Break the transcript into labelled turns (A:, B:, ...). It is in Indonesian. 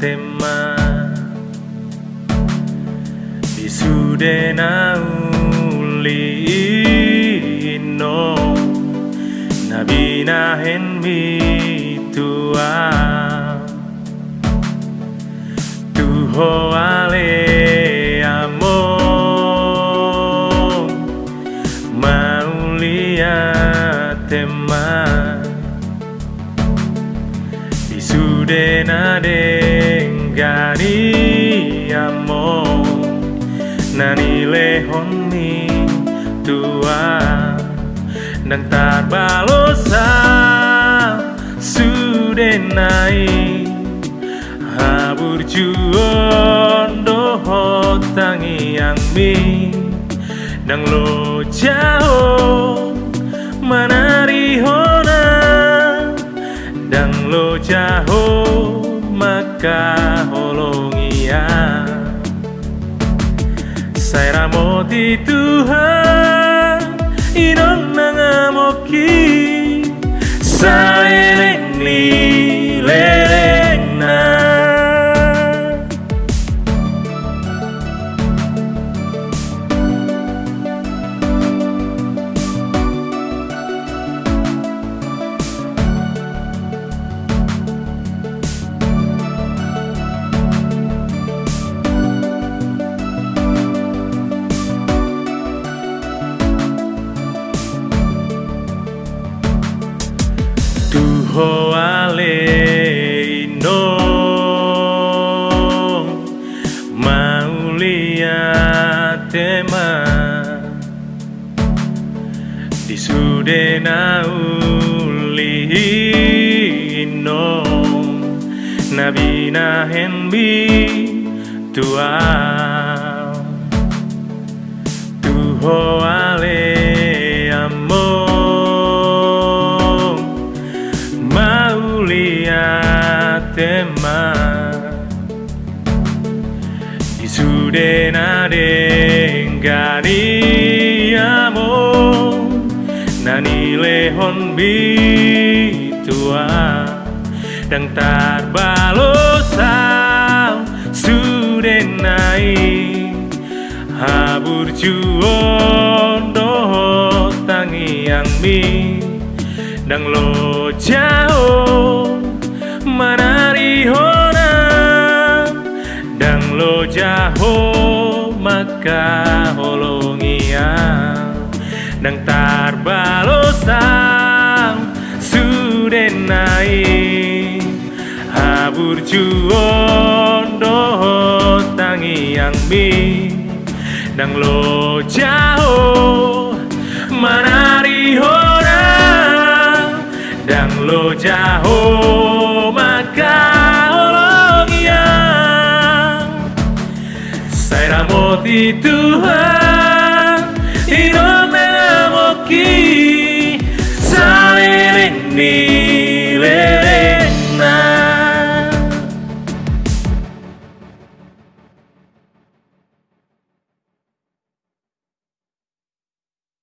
A: tema Bisudena ulino Nabina henmi tua Tuho ale amo Maulia tema Bisudena dengani amo Nani lehoni tua Dan tarbalosa sudenai Habur juon doho tangi yang mi Dan lo jauh manari hona Dan lo jauh maka holongia Saya ramoti Tuhan Inon nangamoki Saya lengli lelengna Tuho ale no maulia tema Disudena ulino Nabina henbi tua Tuho ale amo tema Disudena dengani amo Nani lehon bitua Dan tarbalosa sudenai Habur juon doho tangi yang mi Dan lo jauh manari hona Dan lo jauh maka holongia Dan tarbalosa sudenai Habur juon doho tangi yang mi Dan lo jauh manari hona Dan lo jauh maka holongia Saya ramoti Tuhan